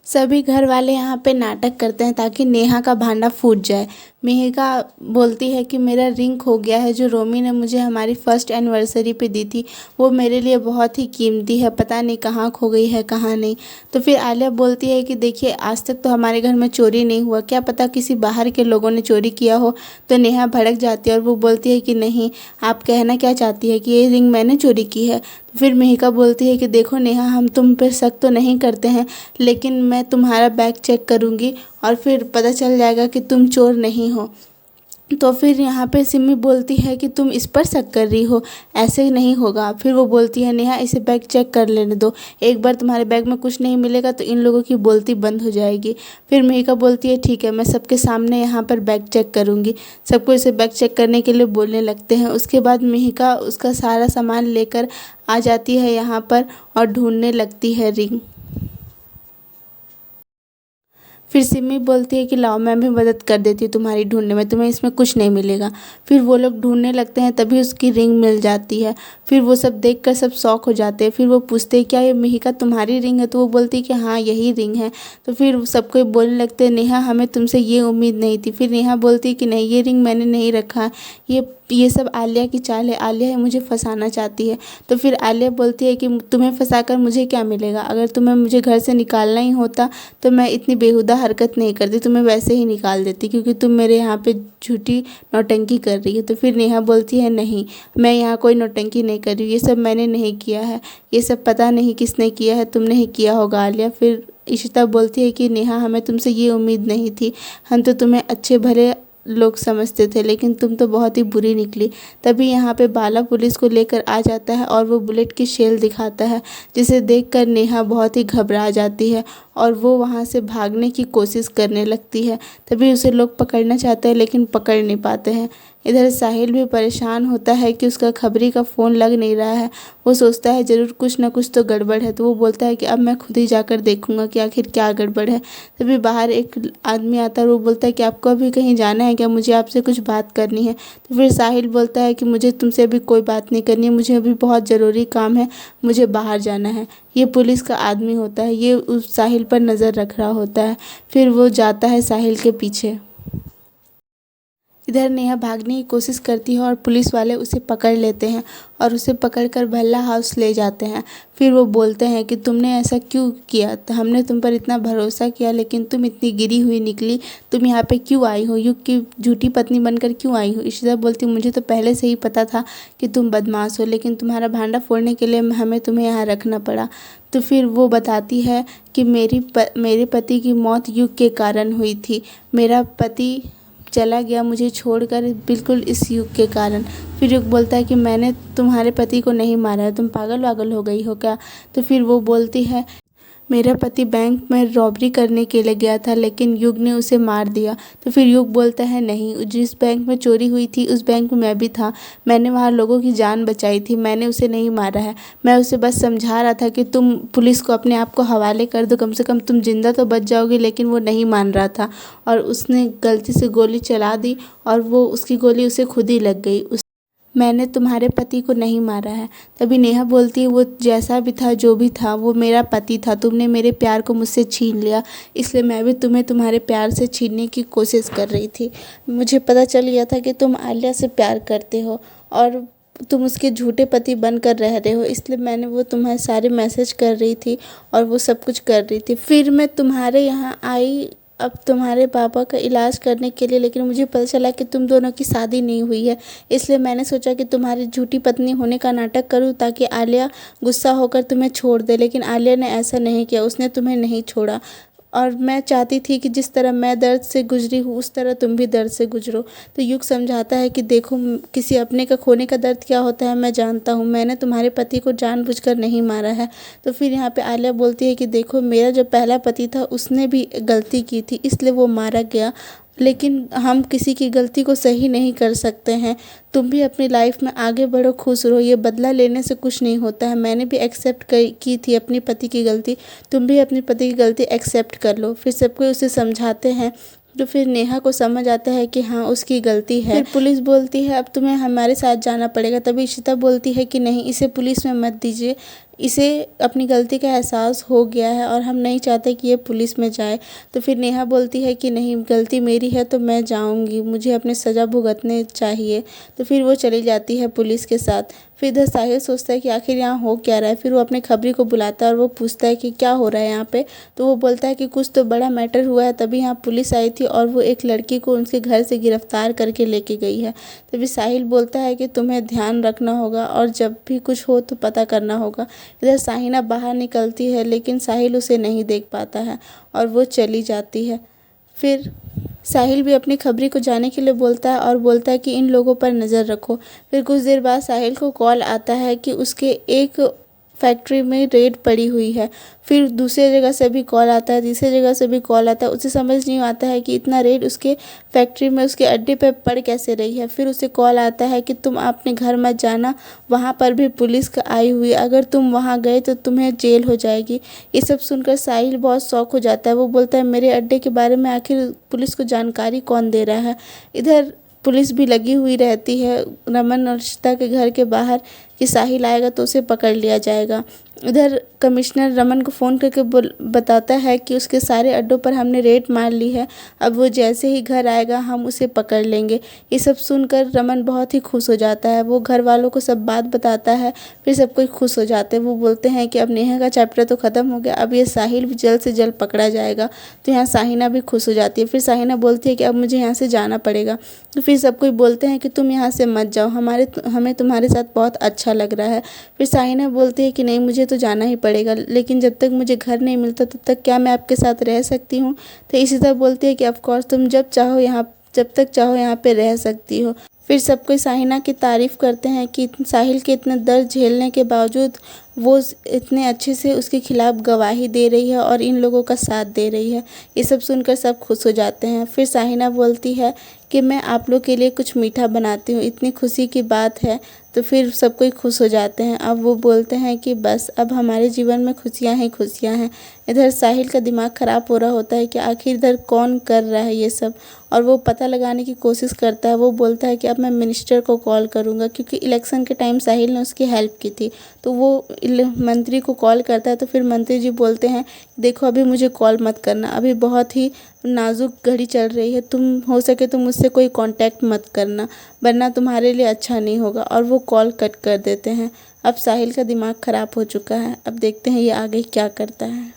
सभी घर वाले यहाँ पे नाटक करते हैं ताकि नेहा का भांडा फूट जाए। मेहिका बोलती है कि मेरा रिंग खो गया है जो रोमी ने मुझे हमारी फर्स्ट एनिवर्सरी पे दी थी। वो मेरे लिए बहुत ही कीमती है, पता नहीं कहाँ खो गई है कहाँ नहीं। तो फिर आलिया बोलती है कि देखिए आज तक तो हमारे घर में चोरी नहीं हुआ, क्या पता किसी बाहर के लोगों ने चोरी किया हो। तो नेहा भड़क जाती है और वो बोलती है कि नहीं, आप कहना क्या चाहती है कि ये रिंग मैंने चोरी की है। तो फिर मेहिका बोलती है कि देखो नेहा, हम तुम पर शक तो नहीं करते हैं, लेकिन मैं तुम्हारा बैग चेक करूँगी और फिर पता चल जाएगा कि तुम चोर नहीं हो। तो फिर यहाँ पे सिमी बोलती है कि तुम इस पर शक कर रही हो, ऐसे नहीं होगा। फिर वो बोलती है नेहा इसे बैग चेक कर लेने दो, एक बार तुम्हारे बैग में कुछ नहीं मिलेगा तो इन लोगों की बोलती बंद हो जाएगी। फिर मेहिका बोलती है ठीक है, मैं सबके सामने यहाँ पर बैग चेक करूँगी। सबको इसे बैग चेक करने के लिए बोलने लगते हैं। उसके बाद मेहिका उसका सारा सामान लेकर आ जाती है यहाँ पर और ढूंढने लगती है रिंग। फिर सिमी बोलती है कि लाओ मैं भी मदद कर देती हूँ तुम्हारी ढूंढने में, तुम्हें इसमें कुछ नहीं मिलेगा। फिर वो लोग ढूंढने लगते हैं, तभी उसकी रिंग मिल जाती है। फिर वो सब देखकर सब शॉक हो जाते हैं। फिर वो पूछते हैं क्या ये मेहिका तुम्हारी रिंग है? तो वो बोलती है कि हाँ यही रिंग है। तो फिर सबको बोलने लगते हैं नेहा हमें तुमसे ये उम्मीद नहीं थी। फिर नेहा बोलती है कि नहीं, ये रिंग मैंने नहीं रखा है, ये सब आलिया की चाल है, आलिया है मुझे फंसाना चाहती है। तो फिर आलिया बोलती है कि तुम्हें फंसाकर मुझे क्या मिलेगा, अगर तुम्हें मुझे घर से निकालना ही होता तो मैं इतनी बेहुदा हरकत नहीं करती, तुम्हें वैसे ही निकाल देती, क्योंकि तुम मेरे यहाँ पे झूठी नौटंकी कर रही है। तो फिर नेहा बोलती है नहीं, मैं यहाँ कोई नौटंकी नहीं कर रही हूँ, ये सब मैंने नहीं किया है, ये सब पता नहीं किसने किया है, तुमने ही किया होगा आलिया। फिर इशिता बोलती है कि नेहा हमें तुमसे ये उम्मीद नहीं थी, हम तो तुम्हें अच्छे भले लोग समझते थे, लेकिन तुम तो बहुत ही बुरी निकली। तभी यहाँ पे बाला पुलिस को लेकर आ जाता है और वो बुलेट की शेल दिखाता है, जिसे देखकर नेहा बहुत ही घबरा जाती है और वो वहाँ से भागने की कोशिश करने लगती है। तभी उसे लोग पकड़ना चाहते हैं लेकिन पकड़ नहीं पाते हैं। इधर साहिल भी परेशान होता है कि उसका खबरी का फ़ोन लग नहीं रहा है। वो सोचता है ज़रूर कुछ ना कुछ तो गड़बड़ है, तो वो बोलता है कि अब मैं खुद ही जाकर देखूंगा कि आखिर क्या गड़बड़ है। तभी बाहर एक आदमी आता है और वो बोलता है कि आपको अभी कहीं जाना है क्या, मुझे आपसे कुछ बात करनी है। तो फिर साहिल बोलता है कि मुझे तुमसे अभी कोई बात नहीं करनी है, मुझे अभी बहुत ज़रूरी काम है, मुझे बाहर जाना है। ये पुलिस का आदमी होता है, ये उस साहिल पर नज़र रख रहा होता है। फिर वो जाता है साहिल के पीछे। इधर नेहा भागने की कोशिश करती है और पुलिस वाले उसे पकड़ लेते हैं और उसे पकड़कर भल्ला हाउस ले जाते हैं। फिर वो बोलते हैं कि तुमने ऐसा क्यों किया, तो हमने तुम पर इतना भरोसा किया लेकिन तुम इतनी गिरी हुई निकली, तुम यहाँ पे क्यों आई हो, युग की झूठी पत्नी बनकर क्यों आई हो। इशिता बोलती मुझे तो पहले से ही पता था कि तुम बदमाश हो, लेकिन तुम्हारा भांडा फोड़ने के लिए हमें तुम्हें यहाँ रखना पड़ा। तो फिर वो बताती है कि मेरे पति की मौत युग के कारण हुई थी, मेरा पति चला गया मुझे छोड़कर बिल्कुल इस युग के कारण। फिर युग बोलता है कि मैंने तुम्हारे पति को नहीं मारा है, तुम पागल वागल हो गई हो क्या। तो फिर वो बोलती है मेरा पति बैंक में रॉबरी करने के लिए गया था लेकिन युग ने उसे मार दिया। तो फिर युग बोलता है नहीं, जिस बैंक में चोरी हुई थी उस बैंक में मैं भी था, मैंने वहाँ लोगों की जान बचाई थी, मैंने उसे नहीं मारा है, मैं उसे बस समझा रहा था कि तुम पुलिस को अपने आप को हवाले कर दो, कम से कम तुम जिंदा तो बच जाओगे। लेकिन वो नहीं मान रहा था और उसने गलती से गोली चला दी और वो उसकी गोली उसे खुद ही लग गई। मैंने तुम्हारे पति को नहीं मारा है। तभी नेहा बोलती है वो जैसा भी था जो भी था वो मेरा पति था, तुमने मेरे प्यार को मुझसे छीन लिया, इसलिए मैं भी तुम्हें तुम्हारे प्यार से छीनने की कोशिश कर रही थी। मुझे पता चल गया था कि तुम आलिया से प्यार करते हो और तुम उसके झूठे पति बनकर रह रहे हो, इसलिए मैंने वो तुम्हारे सारे मैसेज कर रही थी और वो सब कुछ कर रही थी। फिर मैं तुम्हारे यहाँ आई अब तुम्हारे पापा का इलाज करने के लिए, लेकिन मुझे पता चला कि तुम दोनों की शादी नहीं हुई है, इसलिए मैंने सोचा कि तुम्हारी झूठी पत्नी होने का नाटक करूं ताकि आलिया गुस्सा होकर तुम्हें छोड़ दे। लेकिन आलिया ने ऐसा नहीं किया, उसने तुम्हें नहीं छोड़ा और मैं चाहती थी कि जिस तरह मैं दर्द से गुजरी हूँ उस तरह तुम भी दर्द से गुजरो। तो युग समझाता है कि देखो किसी अपने का खोने का दर्द क्या होता है मैं जानता हूँ, मैंने तुम्हारे पति को जानबूझकर नहीं मारा है। तो फिर यहाँ पे आलिया बोलती है कि देखो मेरा जो पहला पति था उसने भी गलती की थी इसलिए वो मारा गया, लेकिन हम किसी की गलती को सही नहीं कर सकते हैं। तुम भी अपनी लाइफ में आगे बढ़ो, खुश रहो, ये बदला लेने से कुछ नहीं होता है। मैंने भी एक्सेप्ट की थी अपनी पति की गलती, तुम भी अपनी पति की गलती एक्सेप्ट कर लो। फिर सबको उसे समझाते हैं तो फिर नेहा को समझ आता है कि हाँ उसकी गलती है। फिर पुलिस बोलती है अब तुम्हें हमारे साथ जाना पड़ेगा। तभी इशिता बोलती है कि नहीं, इसे पुलिस में मत दीजिए, इसे अपनी गलती का एहसास हो गया है और हम नहीं चाहते कि ये पुलिस में जाए। तो फिर नेहा बोलती है कि नहीं, गलती मेरी है तो मैं जाऊंगी, मुझे अपनी सज़ा भुगतने चाहिए। तो फिर वो चली जाती है पुलिस के साथ। फिर इधर साहिल सोचता है कि आखिर यहाँ हो क्या रहा है। फिर वो अपने खबरी को बुलाता है और वो पूछता है कि क्या हो रहा है यहाँ पे। तो वो बोलता है कि कुछ तो बड़ा मैटर हुआ है, तभी यहाँ पुलिस आई थी और वो एक लड़की को उनके घर से गिरफ्तार करके लेके गई है। तभी साहिल बोलता है कि तुम्हें ध्यान रखना होगा और जब भी कुछ हो तो पता करना होगा। इधर साहिना बाहर निकलती है लेकिन साहिल उसे नहीं देख पाता है और वो चली जाती है। फिर साहिल भी अपनी खबरी को जाने के लिए बोलता है और बोलता है कि इन लोगों पर नज़र रखो। फिर कुछ देर बाद साहिल को कॉल आता है कि उसके एक फैक्ट्री में रेड पड़ी हुई है। फिर दूसरी जगह से भी कॉल आता है, तीसरी जगह से भी कॉल आता है। उसे समझ नहीं आता है कि इतना रेड उसके फैक्ट्री में, उसके अड्डे पे पड़ कैसे रही है। फिर उसे कॉल आता है कि तुम अपने घर मत जाना, वहाँ पर भी पुलिस आई हुई है, अगर तुम वहाँ गए तो तुम्हें जेल हो जाएगी। ये सब सुनकर साहिल बहुत शौक हो जाता है। वो बोलता है मेरे अड्डे के बारे में आखिर पुलिस को जानकारी कौन दे रहा है। इधर पुलिस भी लगी हुई रहती है रमन और श्वेता के घर के बाहर कि साहिल आएगा तो उसे पकड़ लिया जाएगा। इधर कमिश्नर रमन को फ़ोन करके बताता है कि उसके सारे अड्डों पर हमने रेड मार ली है, अब वो जैसे ही घर आएगा हम उसे पकड़ लेंगे। ये सब सुनकर रमन बहुत ही खुश हो जाता है। वो घर वालों को सब बात बताता है। फिर सब कोई खुश हो जाते हैं। वो बोलते हैं कि अब नेहा का चैप्टर तो ख़त्म हो गया, अब ये साहिल भी जल्द से जल्द पकड़ा जाएगा। तो यहाँ साहिना भी खुश हो जाती है। फिर साहिना बोलती है कि अब मुझे यहाँ से जाना पड़ेगा। तो फिर सब कोई बोलते हैं कि तुम यहाँ से मत जाओ, हमें तुम्हारे साथ बहुत अच्छा लग रहा है। फिर साहिना बोलती है कि नहीं, मुझे तो जाना ही पड़ेगा, लेकिन जब तक मुझे घर नहीं मिलता तब तक क्या मैं आपके साथ रह सकती हूँ। तो इसी तरह बोलती है कि ऑफ कोर्स तुम जब तक चाहो यहाँ पे रह सकती हो। फिर सब कोई साहिना की तारीफ़ करते हैं कि साहिल के इतने दर्द झेलने के बावजूद वो इतने अच्छे से उसके खिलाफ गवाही दे रही है और इन लोगों का साथ दे रही है। ये सब सुनकर सब खुश हो जाते हैं। फिर साहिना बोलती है कि मैं आप लोग के लिए कुछ मीठा बनाती हूँ, इतनी खुशी की बात है। तो फिर सब कोई खुश हो जाते हैं। अब वो बोलते हैं कि बस अब हमारे जीवन में खुशियाँ ही खुशियाँ हैं। इधर साहिल का दिमाग ख़राब हो रहा होता है कि आखिर इधर कौन कर रहा है ये सब, और वो पता लगाने की कोशिश करता है। वो बोलता है कि अब मैं मिनिस्टर को कॉल करूँगा, क्योंकि इलेक्शन के टाइम साहिल ने उसकी हेल्प की थी। तो वो मंत्री को कॉल करता है। तो फिर मंत्री जी बोलते हैं देखो अभी मुझे कॉल मत करना, अभी बहुत ही नाजुक घड़ी चल रही है, तुम हो सके तो मुझसे कोई कांटेक्ट मत करना, वरना तुम्हारे लिए अच्छा नहीं होगा। और वो कॉल कट कर देते हैं। अब साहिल का दिमाग ख़राब हो चुका है। अब देखते हैं ये आगे क्या करता है।